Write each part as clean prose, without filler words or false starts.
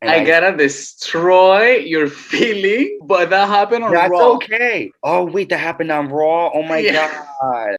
And I gotta destroy your feeling, but that happened on that's Raw. okay. Oh wait, that happened on Raw. Oh my Yeah. god.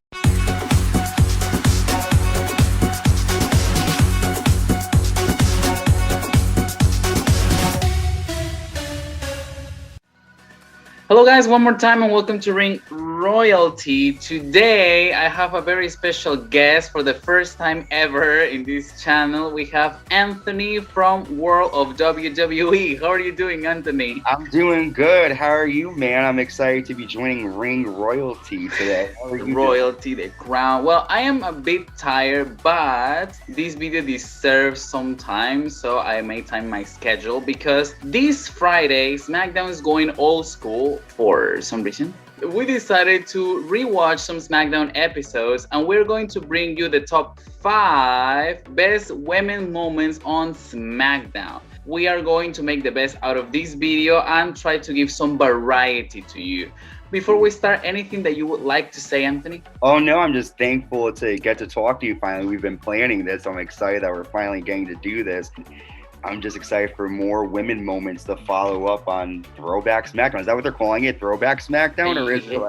Hello, guys, one more time, and welcome to Ring Royalty. Today, I have a very special guest for the first time ever in this channel. We have Anthony from World of WWE. How are you doing, Anthony? I'm doing good. How are you, man? I'm excited to be joining Ring Royalty today. How are The you doing? royalty, the crown. Well, I am a bit tired, but this video deserves some time, so I made time in my schedule because this Friday, SmackDown is going old school for some reason. We decided to rewatch some SmackDown episodes, and we're going to bring you the top 5 best women moments on SmackDown. We are going to make the best out of this video and try to give some variety to you. Before we start, anything that you would like to say, Anthony? Oh no, I'm just thankful to get to talk to you finally. We've been planning this. I'm excited that we're finally getting to do this. I'm just excited for more women moments to follow up on Throwback SmackDown. Is that what they're calling it? Throwback SmackDown? Or is it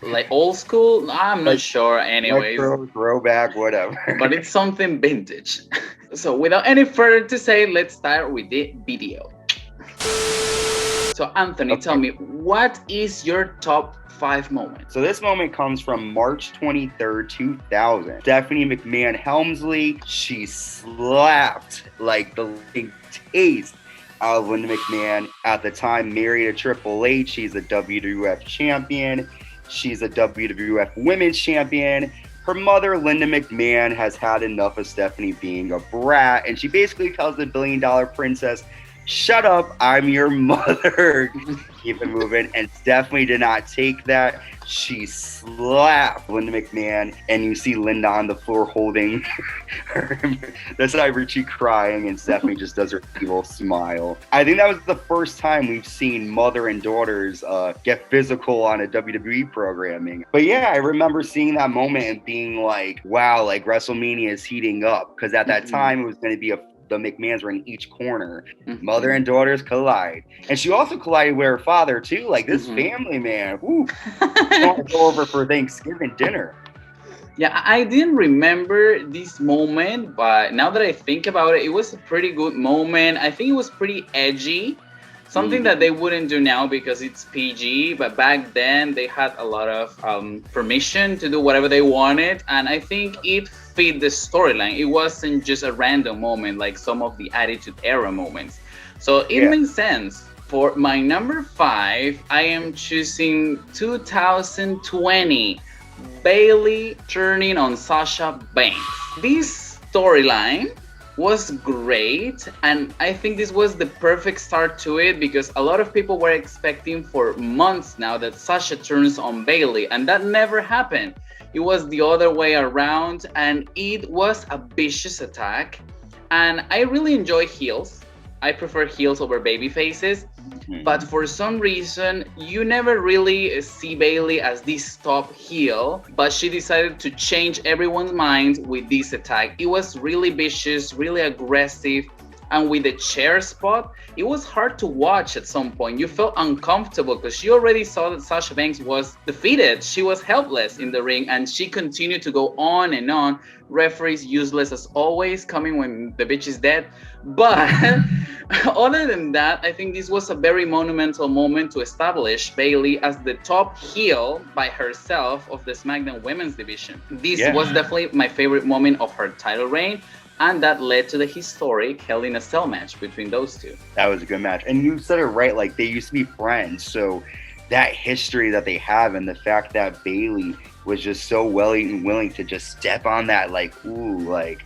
Like old school? I'm not like sure, anyways, retro, throwback, whatever? but it's something vintage. So, without any further to say, let's start with the video. So, Anthony, tell Okay. me, what is your top 5 moment? So this moment comes from March 23rd, 2000. Stephanie McMahon Helmsley, she slapped like the taste out of Linda McMahon. At the time, married to Triple H. She's a WWF champion. She's a WWF Women's champion. Her mother, Linda McMahon, has had enough of Stephanie being a brat, and she basically tells the $1 billion princess, "Shut up, I'm your mother." Keep it moving. And Stephanie did not take that. She slapped Linda McMahon, and you see Linda on the floor holding her, the side of her cheek crying, and Stephanie just does her evil smile. I think that was the first time we've seen mother and daughters get physical on a WWE programming. But yeah, I remember seeing that moment and being like, wow, like WrestleMania is heating up. Because at that time, it was going to be the McMahons were in each corner. Mother and daughters collide. And she also collided with her father, too. Like, this family, man. Woo. Don't go over for Thanksgiving dinner. Yeah, I didn't remember this moment, but now that I think about it, it was a pretty good moment. I think it was pretty edgy. Something that they wouldn't do now because it's PG, but back then they had a lot of permission to do whatever they wanted, and I think it fit the storyline. It wasn't just a random moment like some of the Attitude Era moments. So it makes sense. For my number 5, I am choosing 2020. Bayley turning on Sasha Banks. This storyline was great, and I think this was the perfect start to it because a lot of people were expecting for months now that Sasha turns on Bayley, and that never happened. It was the other way around, and it was a vicious attack. And I really enjoy heels. I prefer heels over baby faces. But for some reason, you never really see Bayley as this top heel, but she decided to change everyone's mind with this attack. It was really vicious, really aggressive, and with the chair spot, it was hard to watch at some point. You felt uncomfortable because you already saw that Sasha Banks was defeated. She was helpless in the ring, and she continued to go on and on. Referees useless as always, coming when the bitch is dead. But other than that, I think this was a very monumental moment to establish Bayley as the top heel by herself of the SmackDown Women's Division. This was definitely my favorite moment of her title reign, and that led to the historic Hell in a Cell match between those two. That was a good match. And you said it right, like they used to be friends. So that history that they have and the fact that Bayley was just so willing to just step on that, like, ooh, like,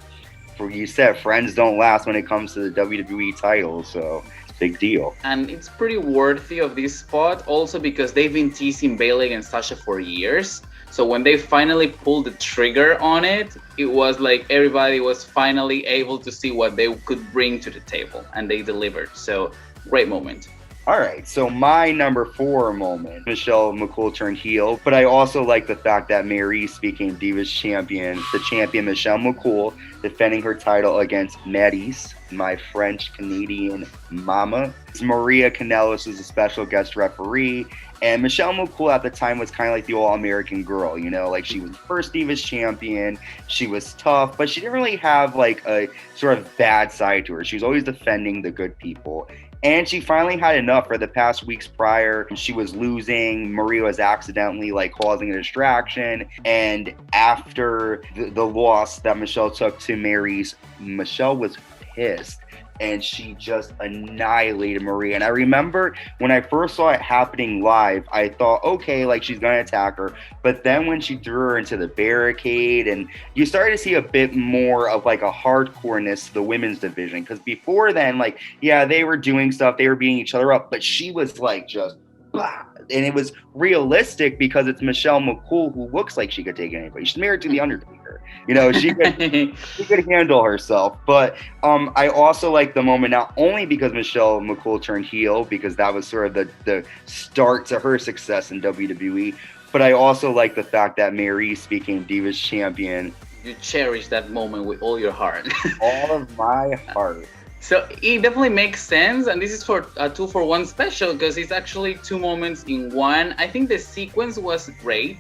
for you said, friends don't last when it comes to the WWE title. So it's a big deal. And it's pretty worthy of this spot also because they've been teasing Bayley and Sasha for years. So when they finally pulled the trigger on it, it was like everybody was finally able to see what they could bring to the table, and they delivered. So great moment. All right, so my number 4 moment, Michelle McCool turned heel, but I also like the fact that Maryse became Divas champion. The champion, Michelle McCool, defending her title against Maryse, my French-Canadian mama. Maria Kanellis was a special guest referee. And Michelle McCool at the time was kind of like the all-American girl, you know, like she was first Divas champion, she was tough, but she didn't really have like a sort of bad side to her. She was always defending the good people. And she finally had enough. For the past weeks prior, she was losing. Maria was accidentally like causing a distraction. And after the loss that Michelle took to Maryse, Michelle was pissed. And she just annihilated Maria. And I remember when I first saw it happening live, I thought, okay, like she's going to attack her. But then when she threw her into the barricade, and you started to see a bit more of like a hardcoreness to the women's division. Because before then, like, yeah, they were doing stuff, they were beating each other up, but she was like just, blah. And it was realistic because it's Michelle McCool, who looks like she could take anybody. She's married to the Undertaker. You know, she could handle herself. But I also like the moment, not only because Michelle McCool turned heel, because that was sort of the start to her success in WWE, but I also like the fact that Maryse became Divas champion. You cherish that moment with all your heart. All of my heart. So it definitely makes sense, and this is for a 2-for-1 special because it's actually two moments in one. I think the sequence was great.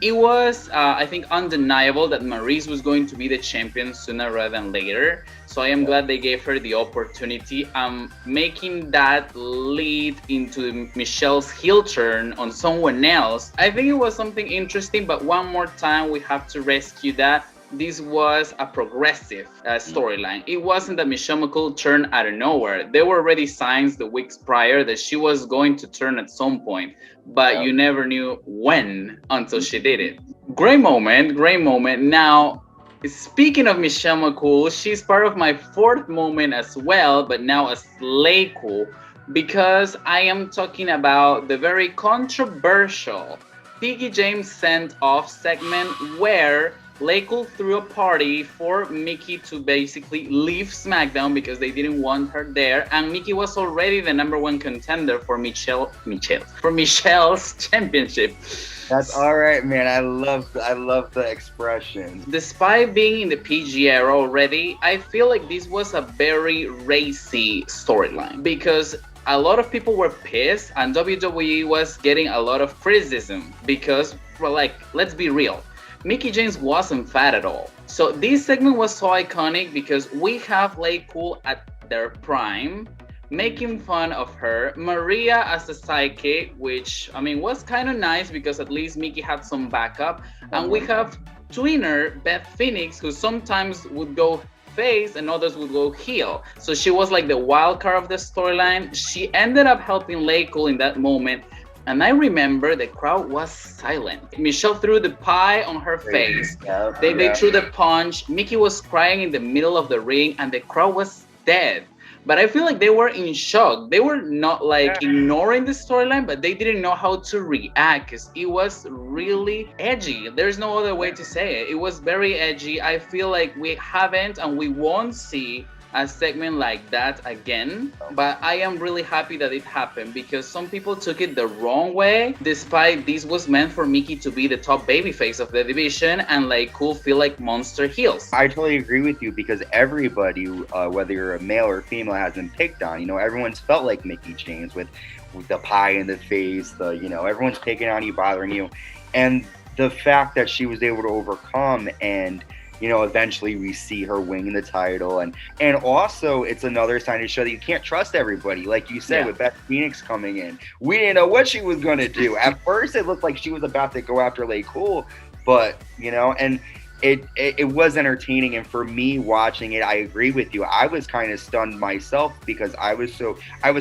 It was, I think, undeniable that Maryse was going to be the champion sooner rather than later. So I am glad they gave her the opportunity. Making that lead into Michelle's heel turn on someone else, I think it was something interesting, but one more time we have to rescue that. This was a progressive storyline. It wasn't that Michelle McCool turned out of nowhere. There were already signs the weeks prior that she was going to turn at some point, but you never knew when until she did it. Great moment, great moment. Now, speaking of Michelle McCool, she's part of my fourth moment as well, but now as Mickie, because I am talking about the very controversial Mickie James sent-off segment where Mickie threw a party for Mickie to basically leave SmackDown because they didn't want her there, and Mickie was already the #1 contender for Michelle's championship. That's all right, man. I love the expression. Despite being in the PG era already, I feel like this was a very racy storyline because a lot of people were pissed, and WWE was getting a lot of criticism because, well, like, let's be real. Mickie James wasn't fat at all. So this segment was so iconic because we have Mickie at their prime, making fun of her. Maria as a sidekick, which, I mean, was kind of nice because at least Mickie had some backup. And we have twinner Beth Phoenix, who sometimes would go face and others would go heel. So she was like the wild card of the storyline. She ended up helping Mickie in that moment. And I remember the crowd was silent. Michelle threw the pie on her face. They threw the punch. Mickie was crying in the middle of the ring and the crowd was dead. But I feel like they were in shock. They were not like ignoring the storyline, but they didn't know how to react because it was really edgy. There's no other way to say it. It was very edgy. I feel like we haven't and we won't see a segment like that again, but I am really happy that it happened because some people took it the wrong way, despite this was meant for Mickie to be the top babyface of the division and like cool feel like monster heels. I totally agree with you because everybody, whether you're a male or female, has been picked on. You know, everyone's felt like Mickie James with the pie in the face, everyone's picking on you, bothering you, and the fact that she was able to overcome and eventually we see her winning the title. And also it's another sign to show that you can't trust everybody. Like you said, with Beth Phoenix coming in, we didn't know what she was going to do. At first it looked like she was about to go after Mickie, but and it was entertaining. And for me watching it, I agree with you. I was kind of stunned myself because I was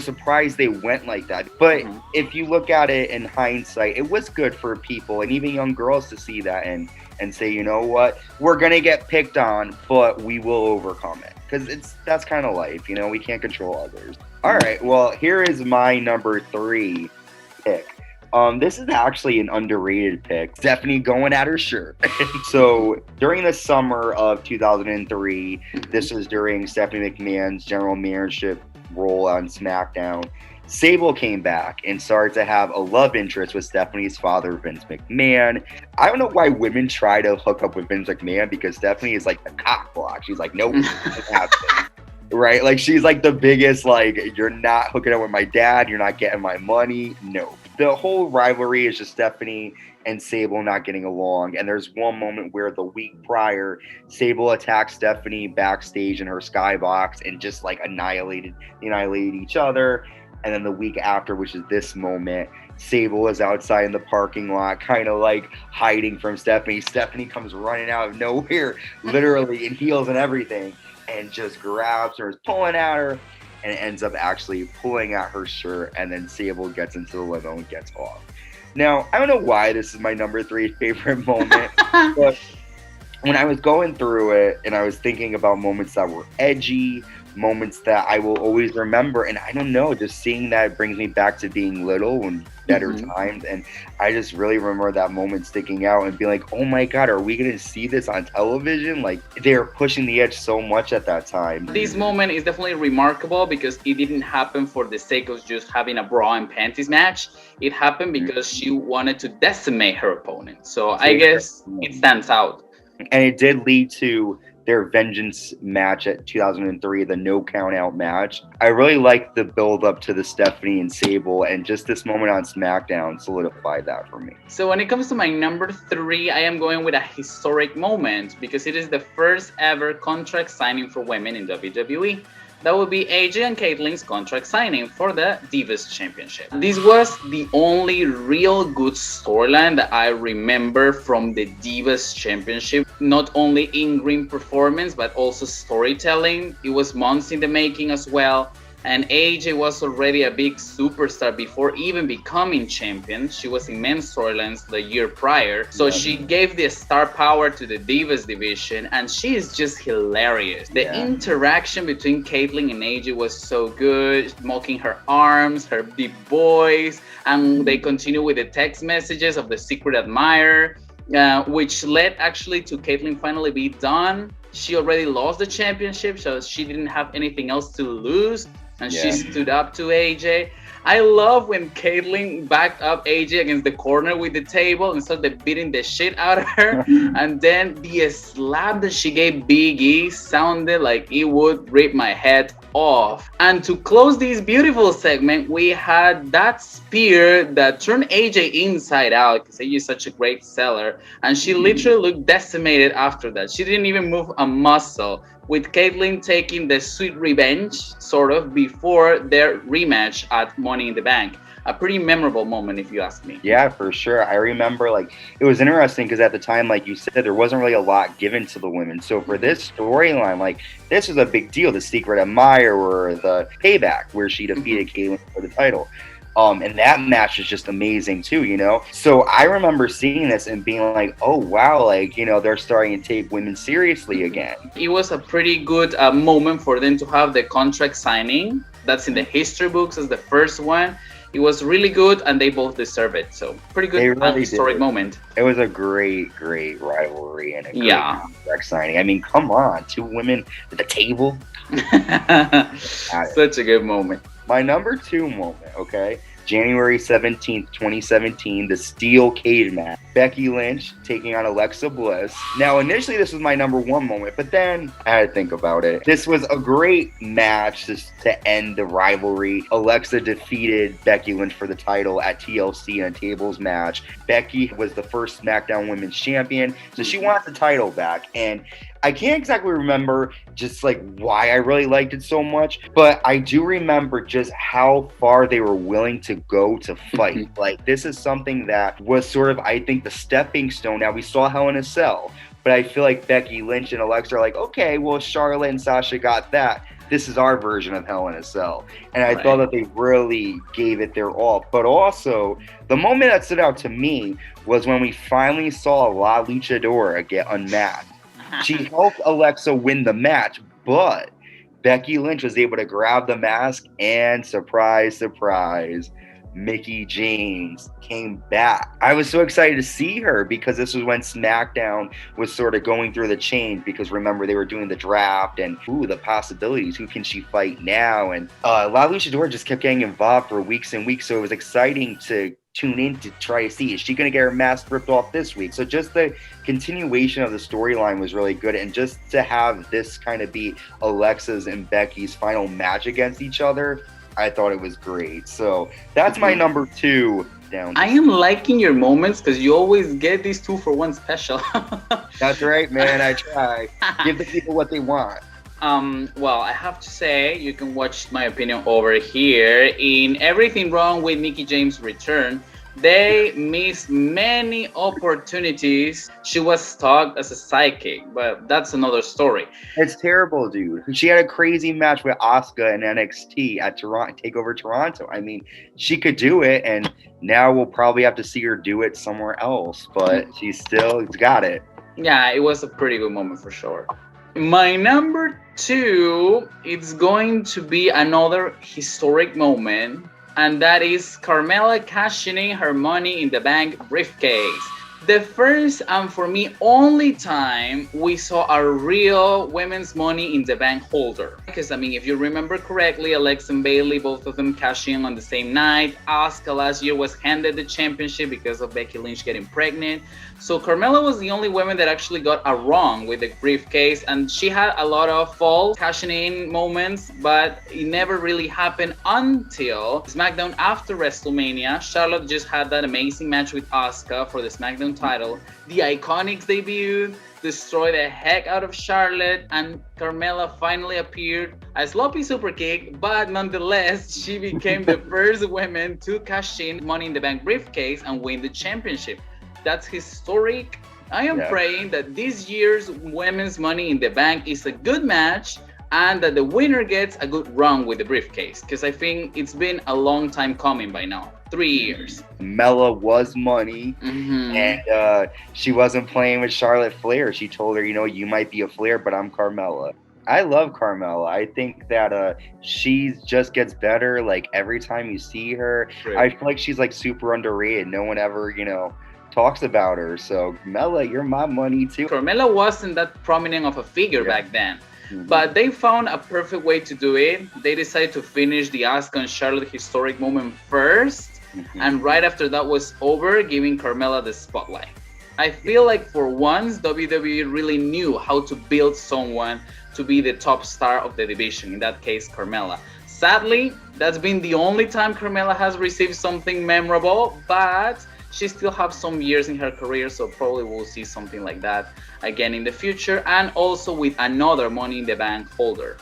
surprised they went like that. But if you look at it in hindsight, it was good for people and even young girls to see that and say, you know what, we're going to get picked on, but we will overcome it. Because that's kind of life, we can't control others. All right, well, here is my number 3 pick. This is actually an underrated pick. Stephanie going at her shirt. So during the summer of 2003, this was during Stephanie McMahon's general managership role on SmackDown, Sable came back and started to have a love interest with Stephanie's father, Vince McMahon. I don't know why women try to hook up with Vince McMahon, because Stephanie is like the cock block. She's like, nope, doesn't happen. Right? Like, she's like the biggest, like, you're not hooking up with my dad, you're not getting my money. No. The whole rivalry is just Stephanie and Sable not getting along. And there's one moment where the week prior, Sable attacked Stephanie backstage in her skybox and just like annihilated each other. And then the week after, which is this moment, Sable is outside in the parking lot, kind of like hiding from Stephanie. Stephanie comes running out of nowhere, literally in heels and everything, and just grabs her, is pulling at her, and ends up actually pulling at her shirt. And then Sable gets into the limo and gets off. Now, I don't know why this is my number 3 favorite moment, but when I was going through it and I was thinking about moments that were edgy, moments that I will always remember, and I don't know, just seeing that brings me back to being little and better times, and I just really remember that moment sticking out and being like, oh my god, are we gonna see this on television? Like, they're pushing the edge so much at that time. This moment is definitely remarkable because it didn't happen for the sake of just having a bra and panties match. It happened because she wanted to decimate her opponent, so I guess it stands out. And it did lead to their vengeance match at 2003, the no count out match. I really liked the build up to the Stephanie and Sable, and just this moment on SmackDown solidified that for me. So when it comes to my number 3, I am going with a historic moment because it is the first ever contract signing for women in WWE. That would be AJ and Caitlyn's contract signing for the Divas Championship. This was the only real good storyline that I remember from the Divas Championship. Not only in-ring performance, but also storytelling. It was months in the making as well. And AJ was already a big superstar before even becoming champion. She was in men's storylines the year prior. So she gave the star power to the Divas division, and she is just hilarious. The interaction between Caitlyn and AJ was so good, mocking her arms, her deep voice, and they continue with the text messages of the secret admirer, which led actually to Caitlyn finally be done. She already lost the championship, so she didn't have anything else to lose. And she stood up to AJ. I love when Caitlyn backed up AJ against the corner with the table and started beating the shit out of her. And then the slap that she gave Big E sounded like it would rip my head off. And to close this beautiful segment, we had that spear that turned AJ inside out because AJ is such a great seller. And she literally looked decimated after that. She didn't even move a muscle, with Caitlyn taking the sweet revenge, sort of, before their rematch at Money in the Bank. A pretty memorable moment, if you ask me. Yeah, for sure. I remember, like, it was interesting because at the time, like you said, there wasn't really a lot given to the women. So for this storyline, like, this was a big deal. The Secret Admirer or the Payback, where she defeated Caitlyn for the title. And that match is just amazing too, you know? So I remember seeing this and being like, oh, wow, like, you know, they're starting to take women seriously again. It was a pretty good moment for them to have the contract signing. That's in the history books as the first one. It was really good, and they both deserve it. So pretty good really historic moment. It was a great rivalry and a great contract signing. I mean, come on, 2 women at the table. Such a good moment. My number 2 moment, okay? January 17th, 2017, the steel cage match. Becky Lynch taking on Alexa Bliss. Now, initially, this was my number 1 moment, but then I had to think about it. This was a great match to end the rivalry. Alexa defeated Becky Lynch for the title at TLC in a tables match. Becky was the first SmackDown Women's Champion, so she wants the title back. And I can't exactly remember just like why I really liked it so much, but I do remember just how far they were willing to go to fight. Like, this is something that was sort of, I think, the stepping stone. Now, we saw Hell in a Cell, but I feel like Becky Lynch and Alexa are like, okay, well, Charlotte and Sasha got that. This is our version of Hell in a Cell. And I thought that they really gave it their all. But also, the moment that stood out to me was when we finally saw La Luchadora get unmasked. She helped Alexa win the match, but Becky Lynch was able to grab the mask and, surprise, surprise, Mickie James came back. I was so excited to see her because this was when SmackDown was sort of going through the change, because remember they were doing the draft and the possibilities. Who can she fight now? And La Luchadora just kept getting involved for weeks and weeks. So it was exciting to tune in to try to see, is she going to get her mask ripped off this week? So just the continuation of the storyline was really good. And just to have this kind of be Alexa's and Becky's final match against each other, I thought it was great. So that's my number 2 down. I am liking your moments because you always get these 2-for-1 special. That's right, man. I try. Give the people what they want. Well, I have to say, you can watch my opinion over here. In Everything Wrong with Mickie James' return, they missed many opportunities. She was stuck as a psychic, but that's another story. It's terrible, dude. She had a crazy match with Asuka in NXT at Toronto, TakeOver Toronto. I mean, she could do it, and now we'll probably have to see her do it somewhere else, but she still got it. Yeah, it was a pretty good moment for sure. My number 2, it's going to be another historic moment, and that is Carmella cashing in her Money in the Bank briefcase. The first and for me only time we saw a real women's Money in the Bank holder. Because I mean, if you remember correctly, Alexa and Bayley, both of them cashing in on the same night. Asuka last year was handed the championship because of Becky Lynch getting pregnant. So Carmella was the only woman that actually got a wrong with the briefcase, and she had a lot of false cashing in moments, but it never really happened until SmackDown after WrestleMania. Charlotte just had that amazing match with Asuka for the SmackDown title. The Iconics debuted, destroyed the heck out of Charlotte, and Carmella finally appeared. A sloppy super kick, but nonetheless, she became the first woman to cash in Money in the Bank briefcase and win the championship. That's historic. I am praying that this year's Women's Money in the Bank is a good match and that the winner gets a good run with the briefcase, because I think it's been a long time coming by now. 3 years. Mella was money, and she wasn't playing with Charlotte Flair. She told her, you might be a Flair, but I'm Carmella. I love Carmella. I think that she just gets better like every time you see her. Right. I feel like she's like super underrated. No one ever, talks about her. So Mella, you're my money too. Carmella wasn't that prominent of a figure back then. But they found a perfect way to do it. They decided to finish the Asuka and Charlotte historic moment first, and right after that was over, giving Carmella the spotlight. I feel like for once, WWE really knew how to build someone to be the top star of the division, in that case, Carmella. Sadly, that's been the only time Carmella has received something memorable, but she still has some years in her career, so probably we'll see something like that again in the future, and also with another Money in the Bank holder.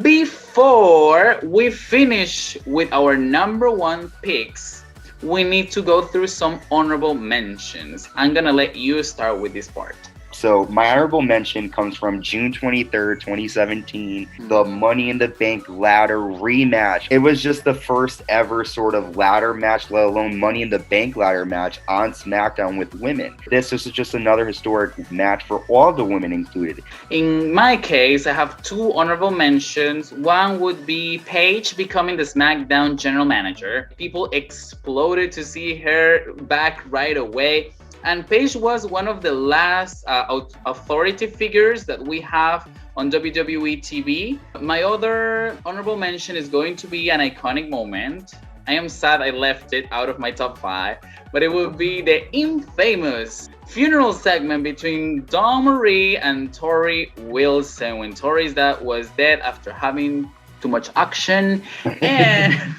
Before we finish with our number 1 picks, we need to go through some honorable mentions. I'm gonna let you start with this part. So my honorable mention comes from June 23rd, 2017, the Money in the Bank ladder rematch. It was just the first ever sort of ladder match, let alone Money in the Bank ladder match on SmackDown with women. This is just another historic match for all the women included. In my case, I have 2 honorable mentions. One would be Paige becoming the SmackDown general manager. People exploded to see her back right away. And Paige was one of the last authority figures that we have on WWE TV. My other honorable mention is going to be an iconic moment. I am sad I left it out of my top 5, but it will be the infamous funeral segment between Dawn Marie and Tori Wilson, when Tori's dad was dead after having too much action. And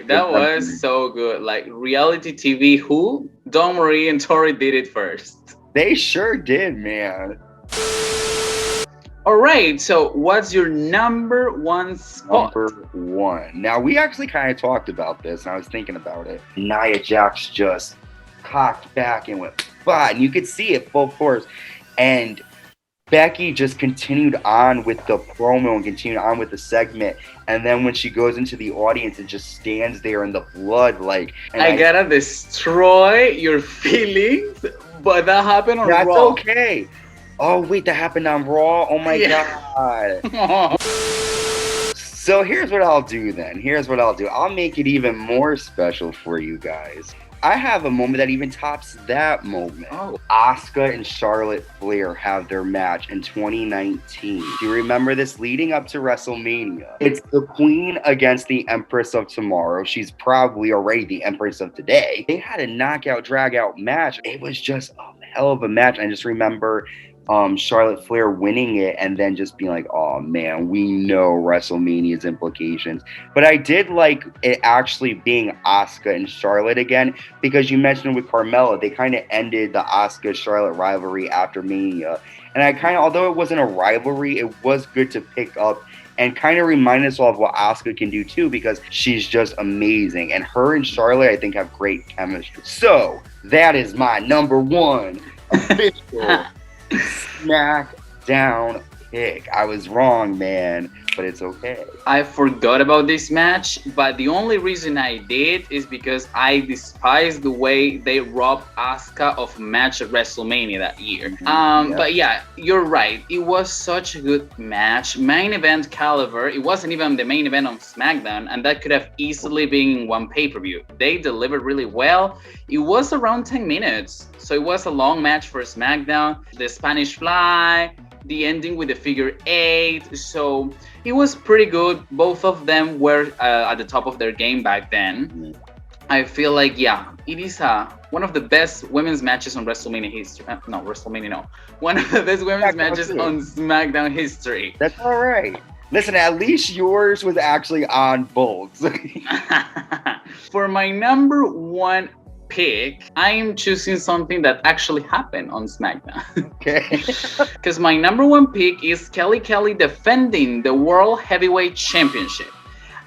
that was so good. Like reality TV, who? Dawn Marie and Tori did it first. They sure did, man. All right, so what's your number 1 spot? Number 1. Now, we actually kind of talked about this, and I was thinking about it. Nia Jax just cocked back and went, and you could see it full force. And Becky just continued on with the promo and continued on with the segment. And then when she goes into the audience and just stands there in the blood, like... I gotta destroy your feelings, but that happened on Raw. That's okay. Oh, wait, that happened on Raw? Oh, my God. So here's what I'll do then. Here's what I'll do. I'll make it even more special for you guys. I have a moment that even tops that moment. Oh. Asuka and Charlotte Flair have their match in 2019. Do you remember this leading up to WrestleMania? It's the Queen against the Empress of Tomorrow. She's probably already the Empress of today. They had a knockout, drag out match. It was just a hell of a match. I just remember Charlotte Flair winning it and then just being like, oh man, we know WrestleMania's implications. But I did like it actually being Asuka and Charlotte again, because you mentioned with Carmella, they kind of ended the Asuka-Charlotte rivalry after Mania. And I kind of, although it wasn't a rivalry, it was good to pick up and kind of remind us all of what Asuka can do too, because she's just amazing. And her and Charlotte, I think, have great chemistry. So that is my number one official Smackdown pick. I was wrong, man, but it's okay. I forgot about this match, but the only reason I did is because I despise the way they robbed Asuka of a match at WrestleMania that year. But yeah, you're right. It was such a good match. Main event caliber. It wasn't even the main event on SmackDown, and that could have easily been in one pay-per-view. They delivered really well. It was around 10 minutes, so it was a long match for SmackDown. The Spanish Fly, the ending with the figure 8, so it was pretty good. Both of them were at the top of their game back then. I feel like, yeah, it is one of the best women's matches on WrestleMania history. One of the best women's matches on SmackDown history. That's all right. Listen, at least yours was actually on bolts. For my number one pick, I am choosing something that actually happened on SmackDown. Okay. Because my number one pick is Kelly defending the World Heavyweight Championship.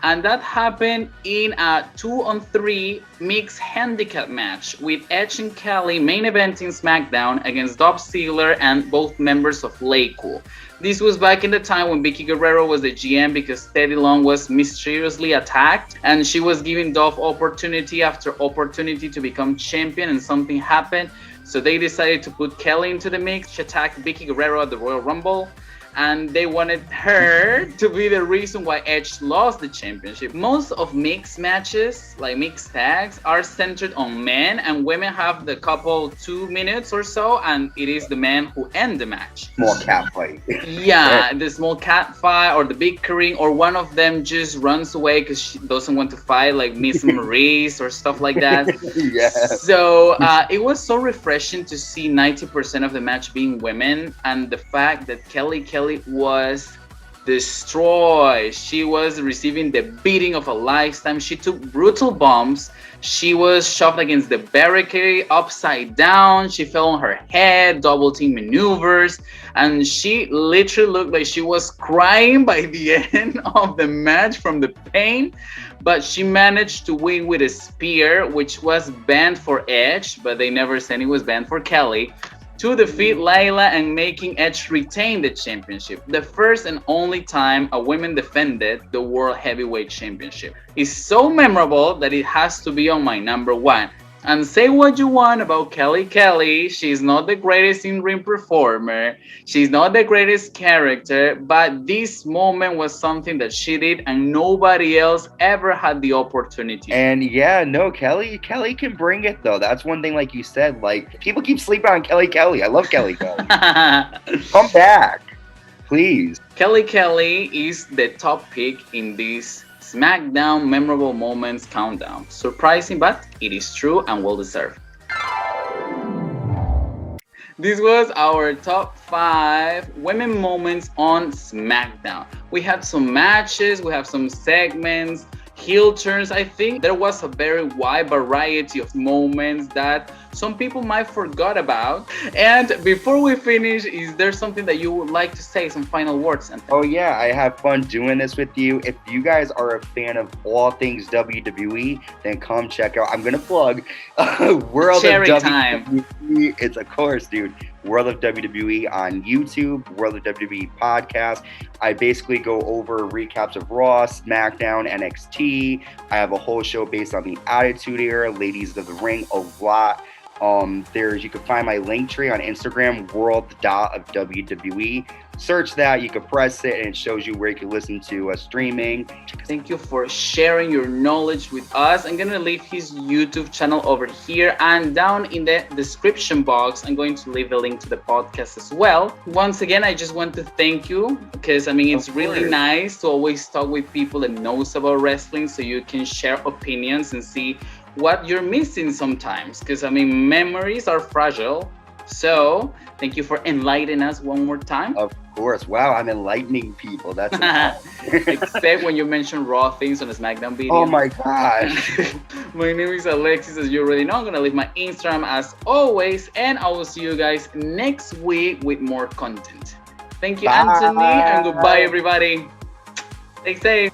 And that happened in a 2-on-3 mixed handicap match with Edge and Kelly main eventing SmackDown against Dolph Ziggler and both members of LayCool. This was back in the time when Vickie Guerrero was the GM because Teddy Long was mysteriously attacked, and she was giving Dolph opportunity after opportunity to become champion, and something happened. So they decided to put Kelly into the mix. She attacked Vickie Guerrero at the Royal Rumble, and they wanted her to be the reason why Edge lost the championship. Most of mixed matches, like mixed tags, are centered on men, and women have the couple 2 minutes or so, and it is the men who end the match. Small cat fight. Yeah, the small cat fight or the bickering, or one of them just runs away because she doesn't want to fight, like Miss Maurice or stuff like that. Yeah. So it was so refreshing to see 90% of the match being women, and the fact that Kelly was destroyed. She was receiving the beating of a lifetime. She took brutal bumps. She was shoved against the barricade upside down. She fell on her head, double team maneuvers, and she literally looked like she was crying by the end of the match from the pain. But she managed to win with a spear, which was banned for Edge, but they never said it was banned for Kelly, to defeat Layla and making Edge retain the championship. The first and only time a woman defended the World Heavyweight Championship. It's so memorable that it has to be on my number one. And say what you want about Kelly. She's not the greatest in-ring performer. She's not the greatest character, but this moment was something that she did and nobody else ever had the opportunity. And yeah, no, Kelly can bring it though. That's one thing, like you said, like people keep sleeping on Kelly. I love Kelly. Come back, please. Kelly is the top pick in this SmackDown Memorable Moments Countdown. Surprising, but it is true and well deserved. This was our top 5 women moments on SmackDown. We had some matches, we have some segments, heel turns. I think there was a very wide variety of moments that some people might forgot about. And before we finish, is there something that you would like to say, some final words? Oh yeah, I have fun doing this with you. If you guys are a fan of all things WWE, then come check out, I'm gonna plug World of WWE. It's of course, dude, World of WWE on YouTube, World of WWE podcast. I basically go over recaps of Raw, SmackDown, NXT. I have a whole show based on the Attitude Era, Ladies of the Ring, a lot. You can find my link tree on Instagram, world.of WWE. search that. You can press it and it shows you where you can listen to streaming. Thank you for sharing your knowledge with us. I'm gonna leave his YouTube channel over here, and down in the description box I'm going to leave the link to the podcast as well. Once again, I just want to thank you, because I mean it's really nice to always talk with people that knows about wrestling, so you can share opinions and see what you're missing sometimes, because I mean memories are fragile. So thank you for enlightening us one more time. Of course. Wow, I'm enlightening people. That's except when you mention raw things on a Smackdown video. Oh my gosh. My name is Alexis, as you already know. I'm gonna leave my Instagram as always, and I will see you guys next week with more content. Thank you, Anthony, and goodbye, everybody. Stay safe.